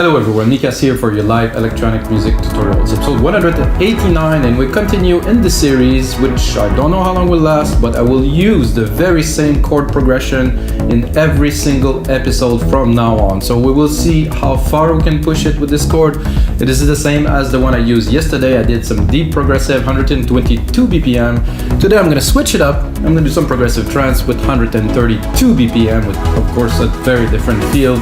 Hello everyone, Mikas here for your live electronic music tutorials, episode 189, and we continue in the series, which I don't know how long will last, but I will use the very same chord progression in every single episode from now on. So we will see how far we can push it with this chord. This is the same as the one I used yesterday. I did some deep progressive, 122 BPM. Today I'm going to switch it up. I'm going to do some progressive trance with 132 BPM, with of course a very different feel,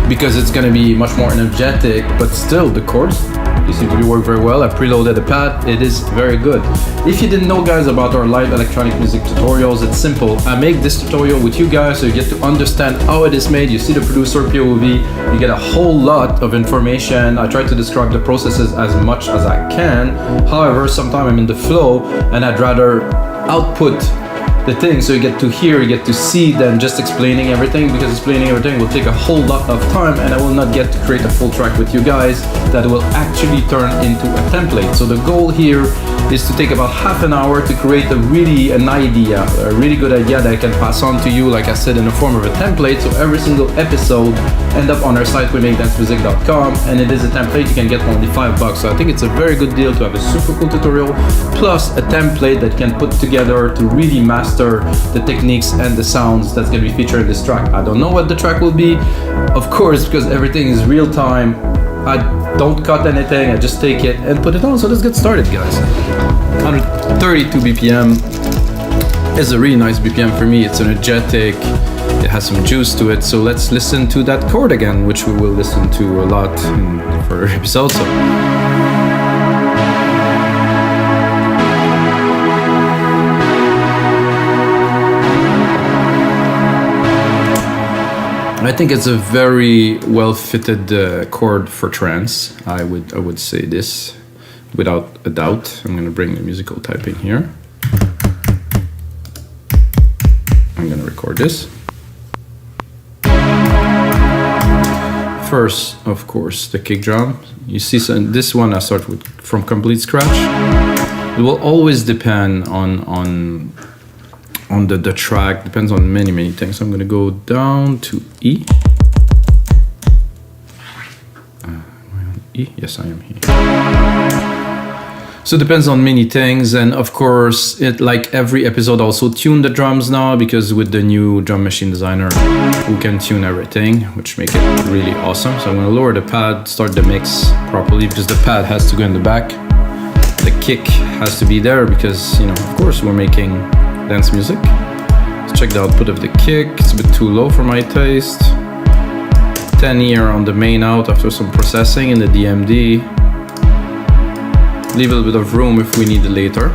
because it's going to be much more energetic, but still the chords, they seem to be working very well. I preloaded the pad, it is very good. If you didn't know, guys, about our live electronic music tutorials, it's simple. I make this tutorial with you guys so you get to understand how it is made. You see the producer POV, you get a whole lot of information. I try to describe the processes as much as I can. However, sometimes I'm in the flow and I'd rather output the thing so you get to hear, you get to see, than just explaining everything, because explaining everything will take a whole lot of time and I will not get to create a full track with you guys that will actually turn into a template. So the goal here is to take about half an hour to create a really good idea that I can pass on to you, like I said, in the form of a template. So every single episode end up on our site, wemakedancemusic.com, and it is a template you can get for only $5. So I think it's a very good deal to have a super cool tutorial plus a template that can put together to really master the techniques and the sounds that's going to be featured in this track. I don't know what the track will be, of course, because everything is real time. I don't cut anything, I just take it and put it on. So let's get started, guys. 132 BPM is a really nice BPM for me. It's energetic, it has some juice to it. So let's listen to that chord again, which we will listen to a lot in further episodes. I think it's a very well-fitted chord for trance. I would say this without a doubt. I'm going to bring the musical typing here. I'm going to record this. First, of course, the kick drum. You see, this one I start with from complete scratch. It will always depend on the track, depends on many things. So I'm going to go down to E. Am I on E? Yes, I am here. So it depends on many things, and of course, it, like every episode, also tune the drums now, because with the new drum machine designer, we can tune everything, which make it really awesome. So I'm going to lower the pad, start the mix properly, because the pad has to go in the back. The kick has to be there because, you know, of course, we're making dance music. Let's check the output of the kick. It's a bit too low for my taste. 10 here on the main out after some processing in the DMD. Leave a little bit of room if we need it later.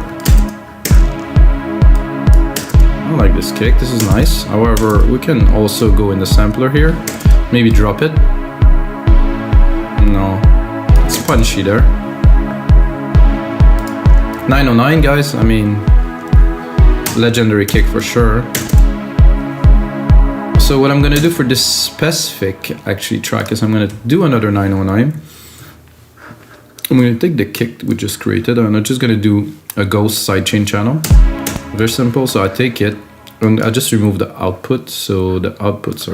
I like this kick, this is nice. However, we can also go in the sampler here. Maybe drop it. No, it's punchy there. 909, guys, I mean, legendary kick for sure. So what I'm gonna do for this specific track is I'm gonna do another 909. I'm gonna take the kick we just created and I'm just gonna do a ghost sidechain channel. Very simple. So I take it and I just remove the output. So the output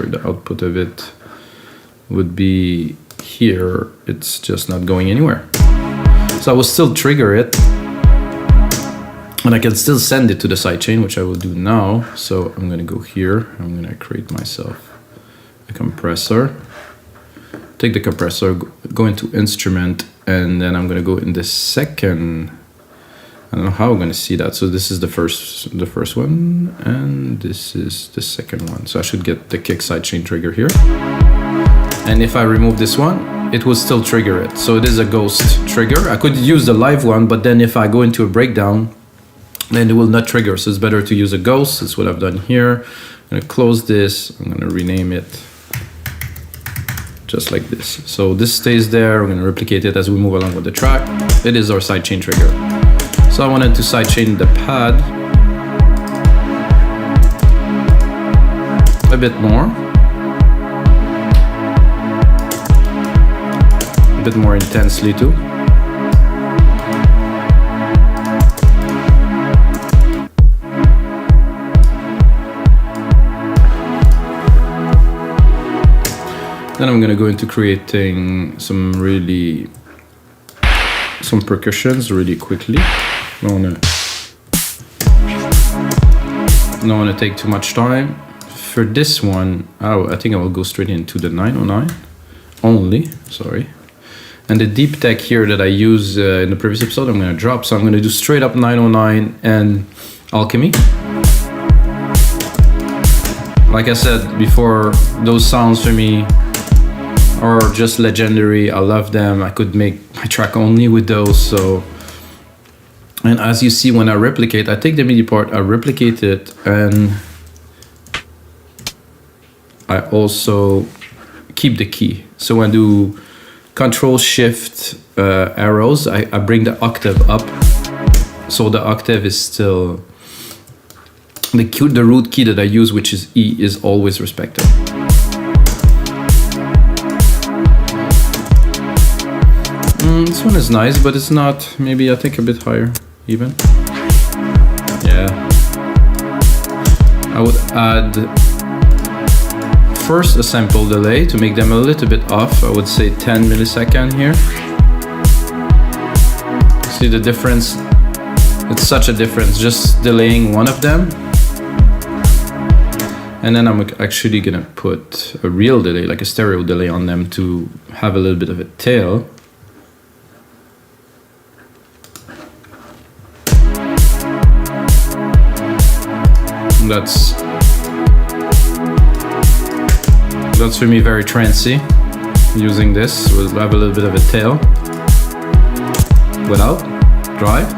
of it would be here. It's just not going anywhere. So I will still trigger it. And I can still send it to the sidechain, which I will do now. So I'm gonna go here. I'm gonna create myself a compressor. Take the compressor, go into instrument, and then I'm gonna go in the second. I don't know how I'm gonna see that. So this is the first one, and this is the second one. So I should get the kick sidechain trigger here. And if I remove this one, it will still trigger it. So it is a ghost trigger. I could use the live one, but then if I go into a breakdown, then it will not trigger. So it's better to use a ghost. That's what I've done here. I'm gonna close this. I'm gonna rename it just like this. So this stays there. We're gonna replicate it as we move along with the track. It is our sidechain trigger. So I wanted to sidechain the pad a bit more. A bit more intensely too. Then I'm gonna go into creating some percussions really quickly. Don't wanna take too much time. For this one, I think I will go straight into the 909 only, sorry. And the deep tech here that I used in the previous episode, I'm gonna drop. So I'm gonna do straight up 909 and Alchemy. Like I said before, those sounds for me are just legendary. I love them. I could make my track only with those. So, and as you see, when I replicate, I take the MIDI part, I replicate it, and I also keep the key. So when I do Control Shift arrows, I bring the octave up, so the octave is still the root key that I use, which is E, is always respected. This one is nice, but it's not. Maybe I think a bit higher, even. Yeah. I would add first a sample delay to make them a little bit off. I would say 10 millisecond here. See the difference? It's such a difference, just delaying one of them. And then I'm actually gonna put a real delay, like a stereo delay on them to have a little bit of a tail. That's for me very trancey. Using this, we'll have a little bit of a tail. Without, drive,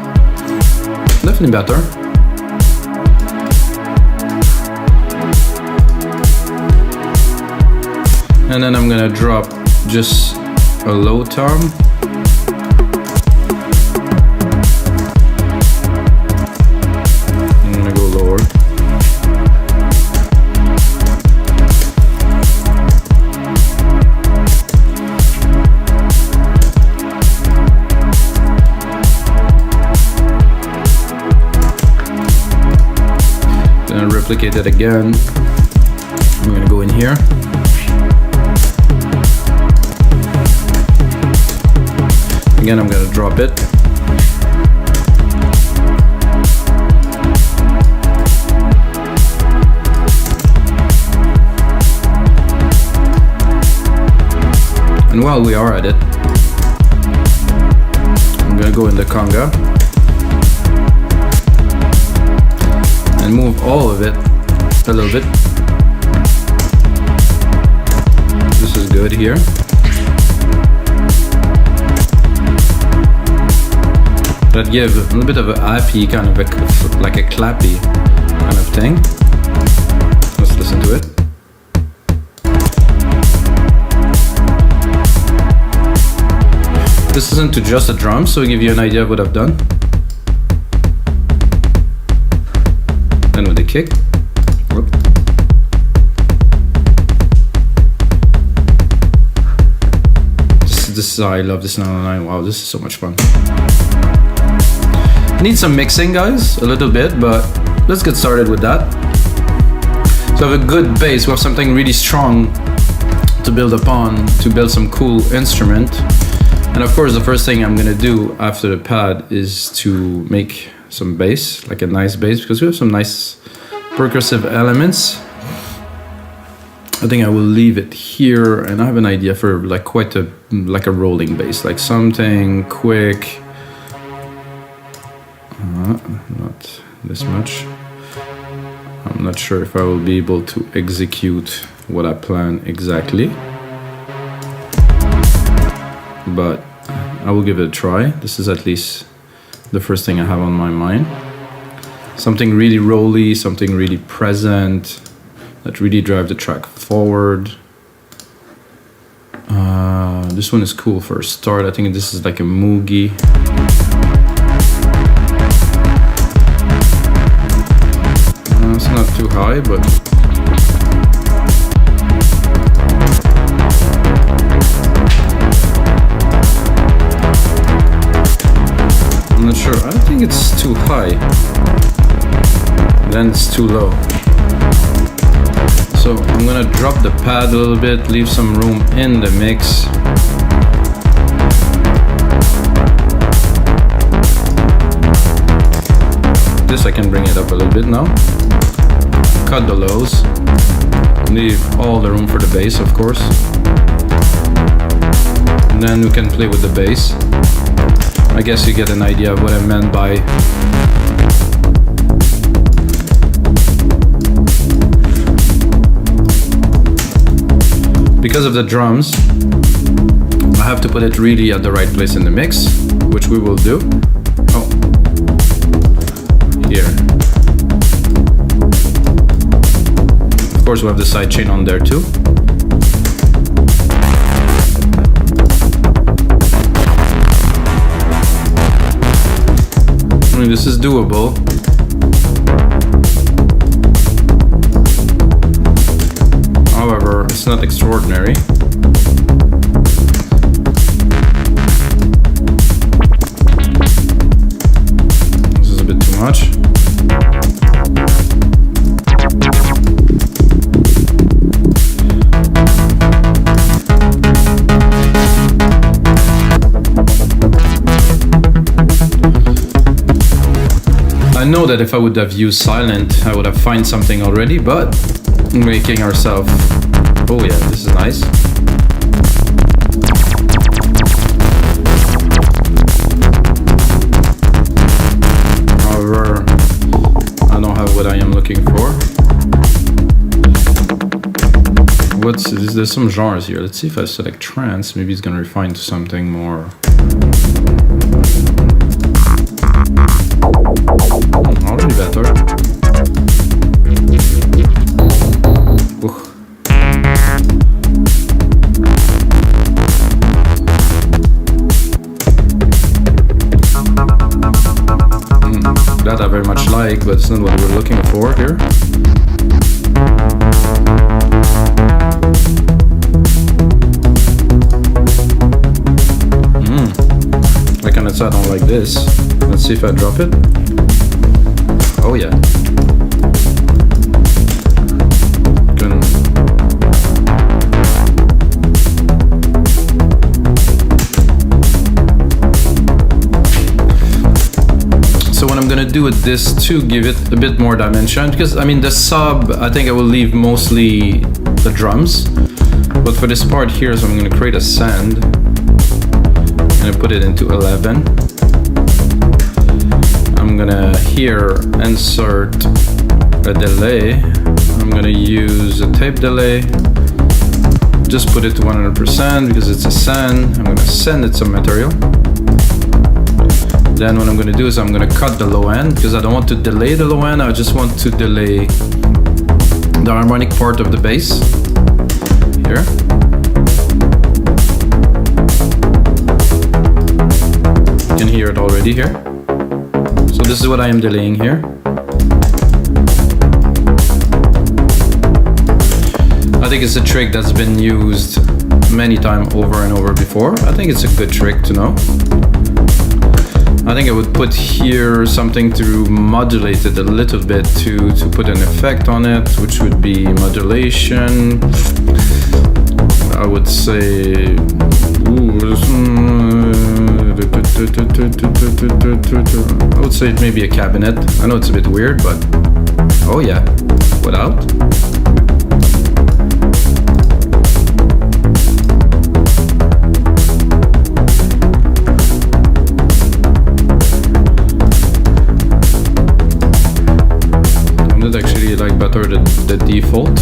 definitely better. And then I'm gonna drop just a low tom. I'm gonna go lower. Then replicate it again. I'm gonna go in here. Again, I'm gonna drop it. And while we are at it, I'm gonna go in the conga and move all of it a little bit. This is good here. That gives a little bit of a happy kind of like a clappy kind of thing. Let's listen to it. This isn't to just a drum, so I'll give you an idea of what I've done. Then with the kick. Whoop. This is I love this 909. Wow, this is so much fun. Need some mixing, guys, a little bit, but let's get started with that. So I have a good bass, we have something really strong to build upon, to build some cool instrument. And of course, the first thing I'm gonna do after the pad is to make some bass, like a nice bass, because we have some nice percussive elements. I think I will leave it here, and I have an idea for like quite a rolling bass, like something quick. Not this much. I'm not sure if I will be able to execute what I plan exactly, but I will give it a try. This is at least the first thing I have on my mind. Something really rolly, something really present, that really drive the track forward. This one is cool for a start. I think this is like a moogie. It's not too high, but I'm not sure. I think it's too high. Then it's too low. So So I'm gonna drop the pad a little bit, leave some room in the mix. This I can bring it up a little bit now. Cut the lows. Leave all the room for the bass, of course. And then we can play with the bass. I guess you get an idea of what I meant by because of the drums, I have to put it really at the right place in the mix, which we will do. Oh, here. Of course, we have the sidechain on there too. I mean, this is doable. However, it's not extraordinary. This is a bit too much. I know that if I would have used silent, I would have found something already, but making ourselves. Oh yeah, this is nice. However, I don't have what I am looking for. There's some genres here. Let's see if I select trance, maybe it's gonna refine to something more. Already better. That I very much like, but it's not what we're looking for here. I kind of I don't like this. Let's see if I drop it. Oh yeah. So what I'm gonna do with this to give it a bit more dimension, because I mean the sub, I think I will leave mostly the drums, but for this part here, so I'm gonna create a send. I'm gonna put it into 11. I'm gonna here insert a delay. I'm gonna use a tape delay. Just put it to 100% because it's a send. I'm gonna send it some material. Then what I'm going to do is I'm going to cut the low end because I don't want to delay the low end. I just want to delay the harmonic part of the bass here. You can hear it already here. So this is what I am delaying here. I think it's a trick that's been used many times over and over before. I think it's a good trick to know. I think I would put here something to modulate it a little bit to put an effect on it, which would be modulation. I would say maybe a cabinet. I know it's a bit weird, but oh yeah, without. Actually like better the default.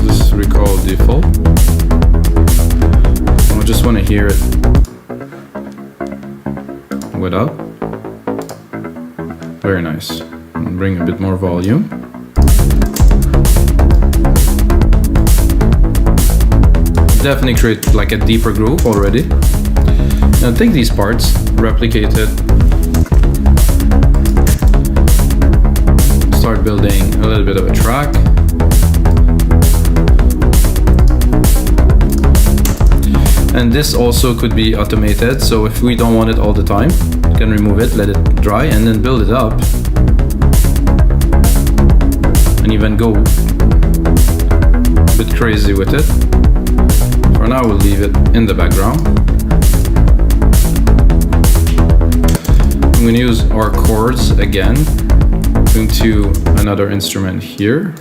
This is recall default. I just want to hear it without. Very nice. And bring a bit more volume. Definitely create like a deeper groove already. Now take these parts, replicate it. Start building a little bit of a track. And this also could be automated, so if we don't want it all the time, you can remove it, let it dry, and then build it up. And even go a bit crazy with it. For now, we'll leave it in the background. I'm going to use our chords again. Into another instrument here.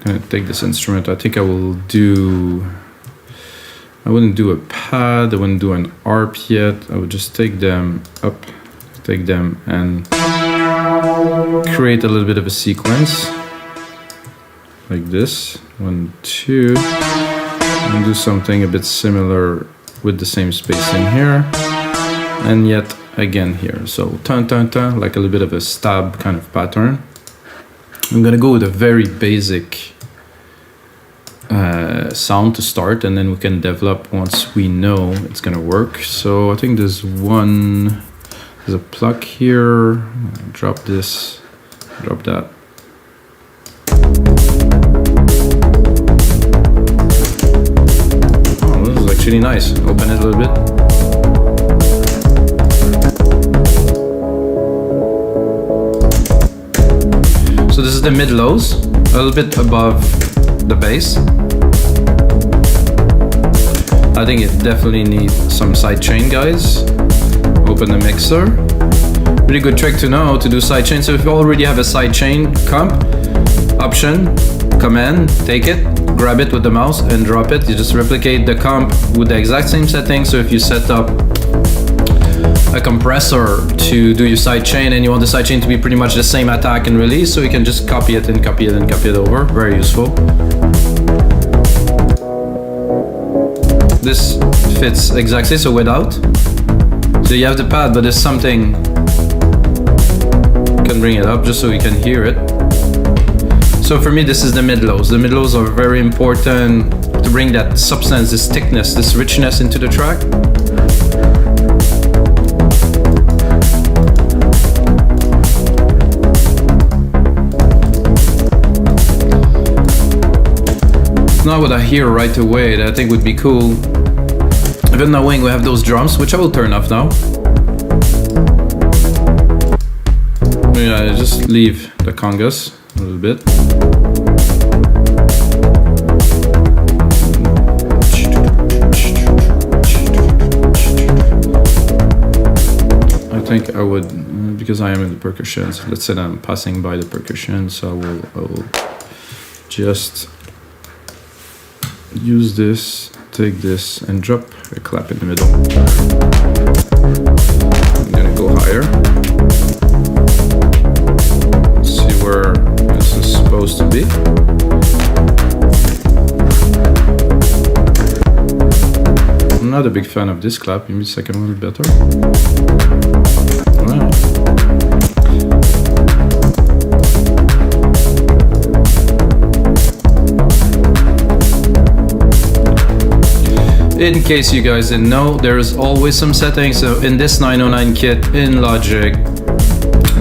I'm going to take this instrument. I think I wouldn't do a pad, I wouldn't do an arp yet. I would just take them up, take them and create a little bit of a sequence like this. 1, 2, and do something a bit similar with the same spacing here, and yet again here. So tan tan tan, like a little bit of a stab kind of pattern. I'm gonna go with a very basic sound to start, and then we can develop once we know it's gonna work. So I think there's a pluck here. Drop this, drop that. Oh, this is actually nice. Open it a little bit. So this is the mid-lows, a little bit above the bass. I think it definitely needs some sidechain, guys. Open the mixer. Really good trick to know to do sidechain. So if you already have a sidechain comp, option, command, take it, grab it with the mouse and drop it. You just replicate the comp with the exact same setting. So if you set up a compressor to do your sidechain and you want the sidechain to be pretty much the same attack and release, so you can just copy it and copy it and copy it over. Very useful. This fits exactly, so without. So you have the pad, but there's something, you can bring it up just so you can hear it. So for me, this is the mid-lows. The mid-lows are very important to bring that substance, this thickness, this richness into the track. Not what I hear right away that I think would be cool. Even knowing we have those drums, which I will turn off now. Yeah, just leave the congas a little bit. I think I would, because I am in the percussions, let's say that I'm passing by the percussion, so I will just use this, take this and drop a clap in the middle. I'm gonna go higher. See where this is supposed to be. I'm not a big fan of this clap, maybe the second one is better. Wow. In case you guys didn't know, there's always some settings. So in this 909 kit in Logic,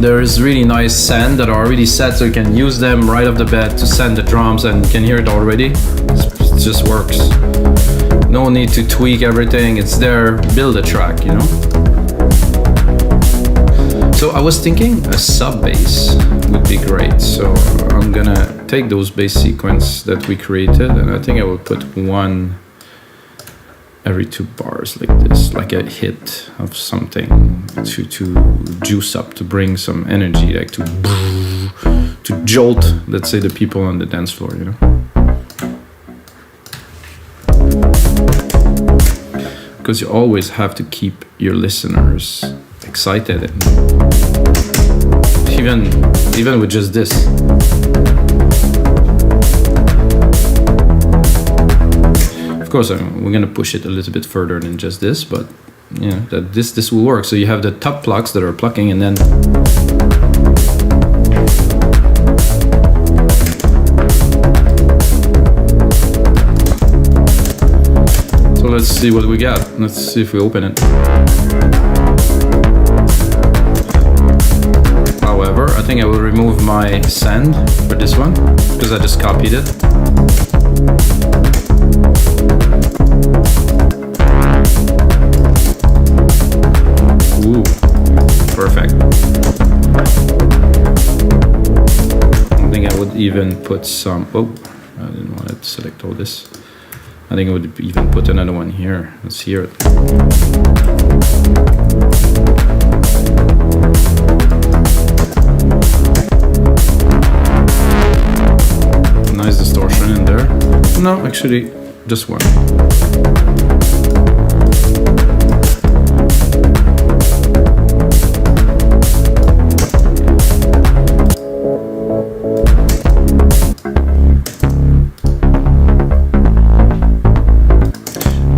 there's really nice send that are already set, so you can use them right off the bat to send the drums, and you can hear it already. It just works. No need to tweak everything, it's there. Build a track, you know. So I was thinking a sub bass would be great. So I'm gonna take those bass sequence that we created, and I think I will put one every 2 bars like this, like a hit of something to juice up, to bring some energy, like to jolt, let's say, the people on the dance floor, you know. Because you always have to keep your listeners excited, and even with just this. Of course, we're gonna push it a little bit further than just this, but you know that this will work. So you have the top plucks that are plucking, and then so let's see what we got. Let's see if we open it. However, I think I will remove my send for this one because I just copied it. Ooh, perfect. I think I would even put some, have to select all this. I think I would even put another one here. Let's hear it. Nice distortion in there. No, actually, just one.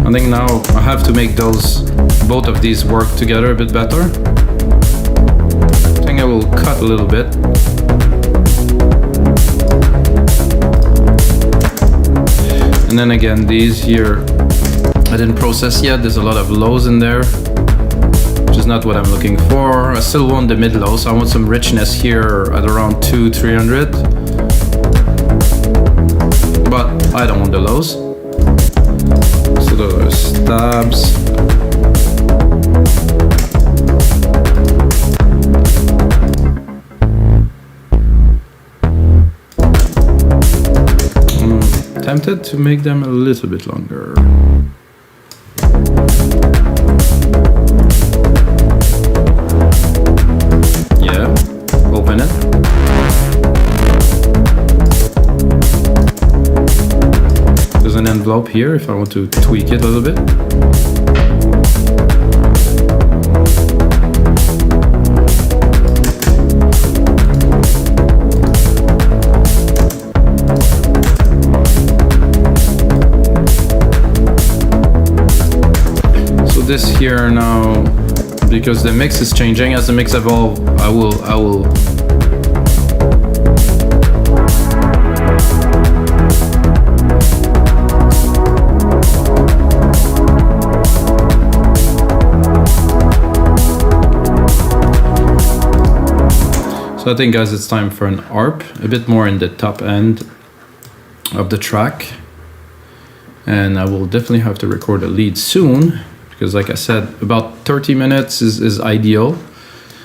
I think now I have to make both of these work together a bit better. I think I will cut a little bit. And then again, these here, I didn't process yet. There's a lot of lows in there, which is not what I'm looking for. I still want the mid lows. I want some richness here at around 200-300. But I don't want the lows. So those are stabs. Tempted to make them a little bit longer. Yeah, open it. There's an envelope here if I want to tweak it a little bit. This here now, because the mix is changing. As the mix evolves, I will So I think, guys, it's time for an ARP, a bit more in the top end of the track, and I will definitely have to record a lead soon. Because like I said, about 30 minutes is ideal.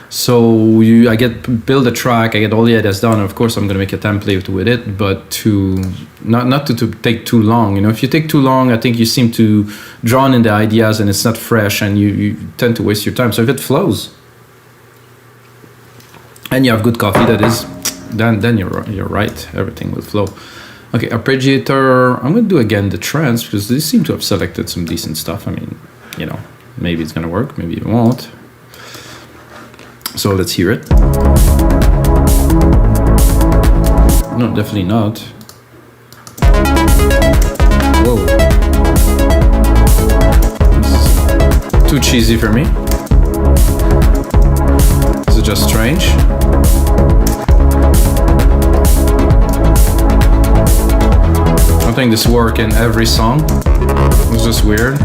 So I build a track, I get all the ideas done. Of course, I'm gonna make a template with it, but to not to take too long. You know, if you take too long, I think you seem to drown in the ideas and it's not fresh, and you tend to waste your time. So if it flows, and you have good coffee, that is, then you're right. Everything will flow. Okay, arpeggiator. I'm gonna do again the trance because they seem to have selected some decent stuff. I mean, you know, maybe it's gonna work, maybe it won't. So let's hear it. No, definitely not. Whoa. This is too cheesy for me. This is just strange. I think this works in every song. It's just weird.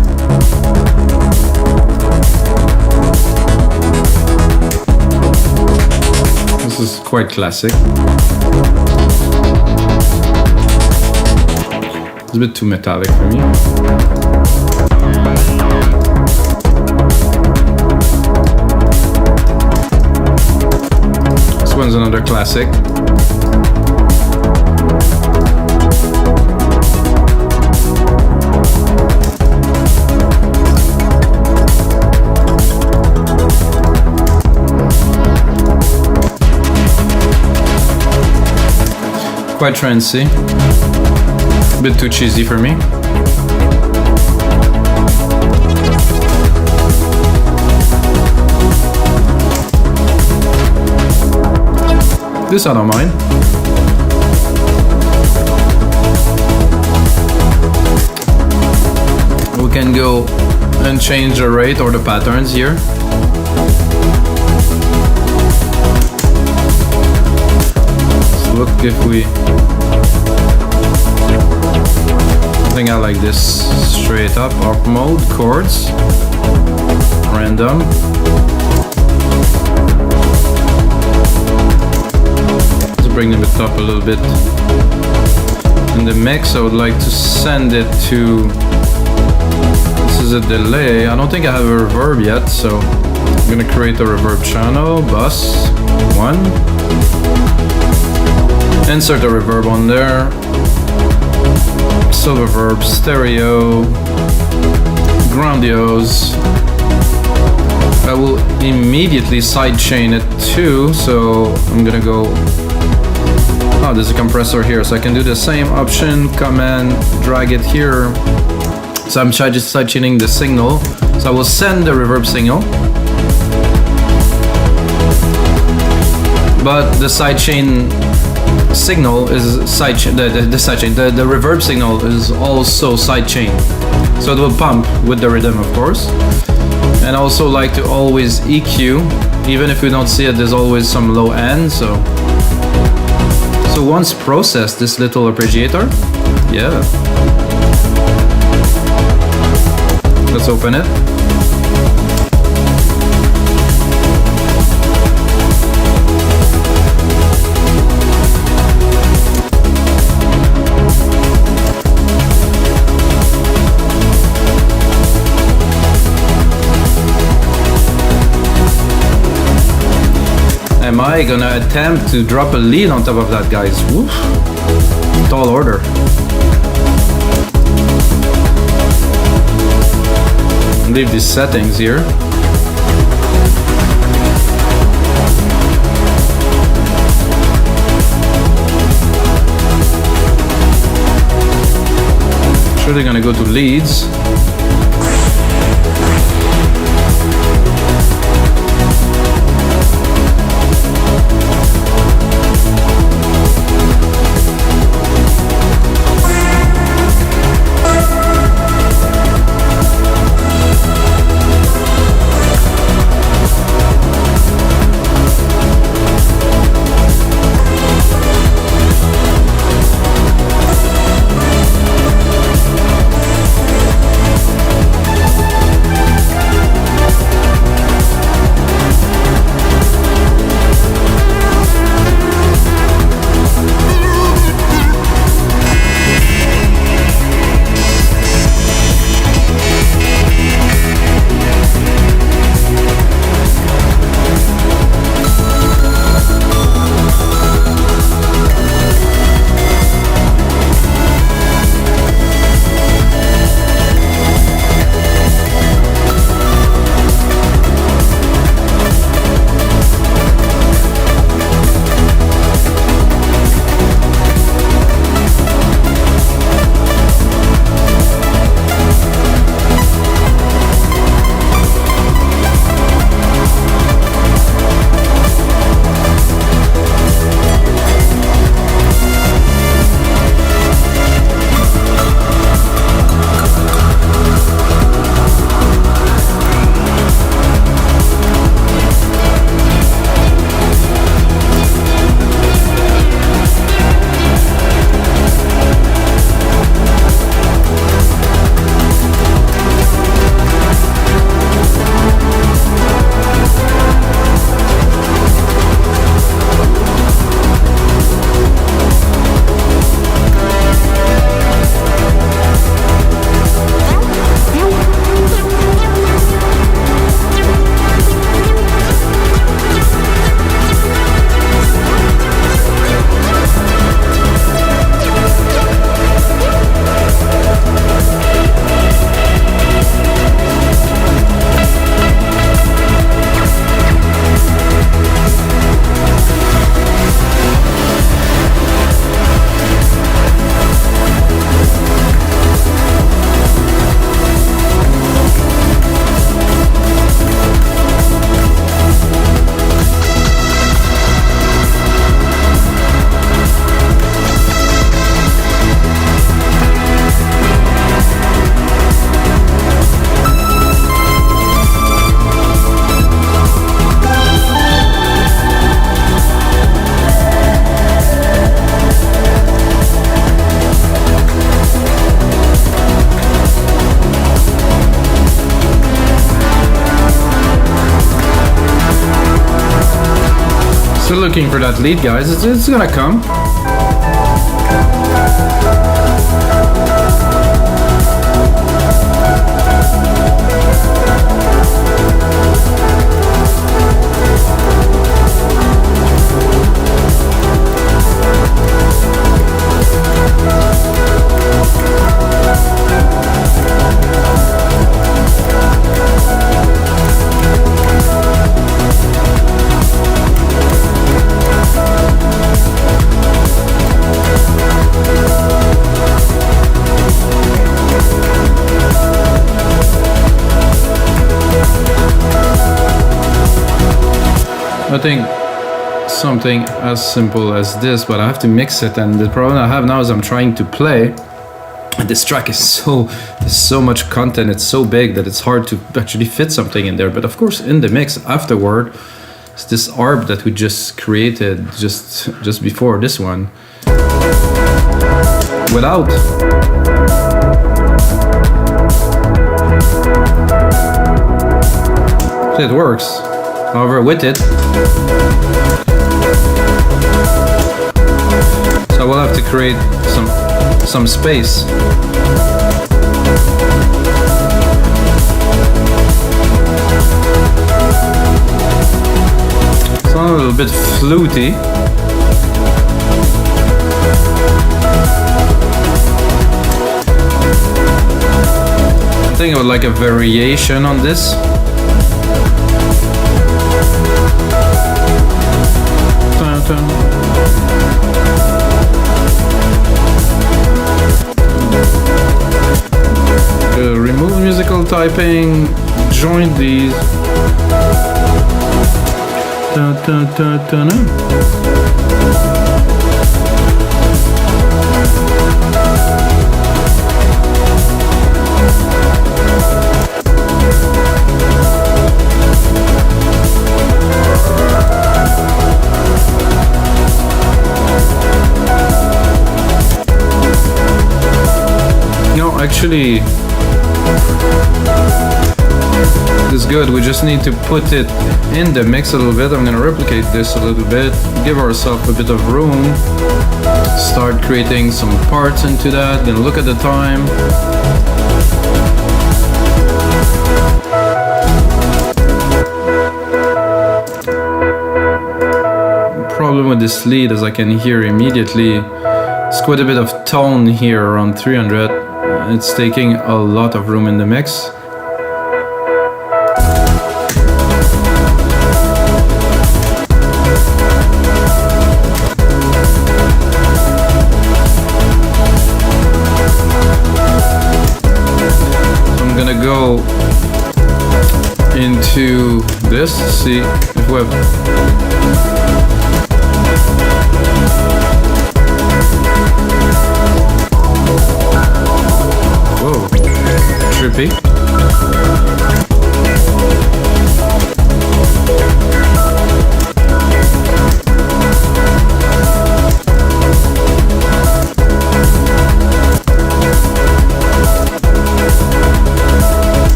This is quite classic. It's a bit too metallic for me. This one's another classic. Quite trancey, a bit too cheesy for me. This I don't mind. We can go and change the rate or the patterns here. Look, if we, I think I like this straight up, ARP mode, chords, random. Let's bring them up a little bit. In the mix, I would like to send it to, this is a delay. I don't think I have a reverb yet, so I'm gonna create a reverb channel, bus, 1. Insert a reverb on there. silver verb, stereo, grandiose. I will immediately sidechain it too, so I'm gonna go. Oh, there's a compressor here, so I can do the same option, command, drag it here. So I'm just sidechaining the signal. So I will send the reverb signal, but the sidechain signal is the reverb signal is also sidechain, so it will pump with the rhythm, of course. And I also like to always EQ, even if we don't see it, there's always some low end. So once processed, this little arpeggiator, yeah. Let's open it. Am I gonna attempt to drop a lead on top of that, guys? Woof. Tall order. Leave these settings here. Surely gonna go to leads. Still looking for that lead, guys. It's gonna come. I think something as simple as this, but I have to mix it, and the problem I have now is I'm trying to play. This track is so much content, it's so big that it's hard to actually fit something in there. But of course, in the mix afterward, it's this arp that we just created just before this one. Without it works. However, with it, so we'll have to create some space. It's a little bit fluty. I think I would like a variation on this. Remove musical typing, join these. No, actually, it's good. We just need to put it in the mix a little bit. I'm gonna replicate this a little bit, give ourselves a bit of room, start creating some parts into that. Gonna look at the time. The problem with this lead, as I can hear immediately, it's quite a bit of tone here around 300. It's taking a lot of room in the mix. Go into this, see if we have whoa, trippy.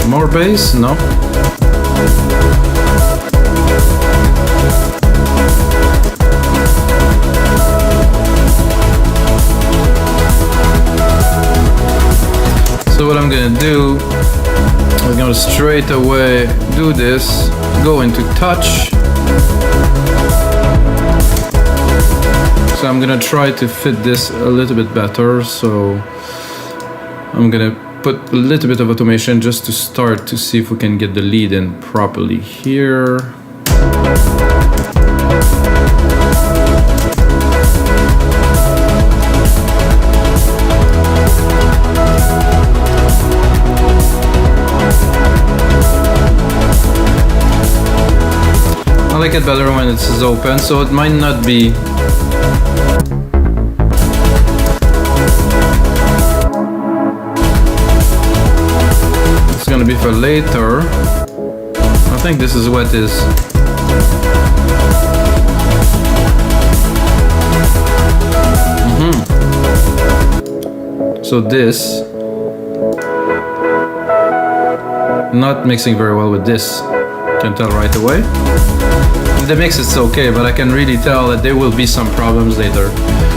More bass? No. So what I'm gonna do, I'm gonna straight away do this, go into touch. So I'm gonna try to fit this a little bit better. So I'm gonna put a little bit of automation just to start to see if we can get the lead in properly here. I like it better when it's open, so it might not be gonna be for later. I think this is what is. So this not mixing very well with this. Can tell right away. In the mix it's okay, but I can really tell that there will be some problems later.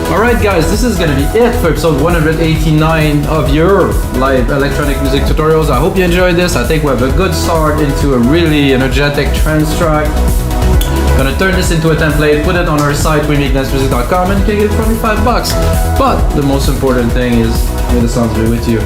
Alright guys, this is gonna be it for episode 189 of your live electronic music tutorials. I hope you enjoyed this. I think we have a good start into a really energetic trance track. Gonna turn this into a template, put it on our site, wemignessmusic.com, and you can get it for only $5. But the most important thing is, may the sounds be with you.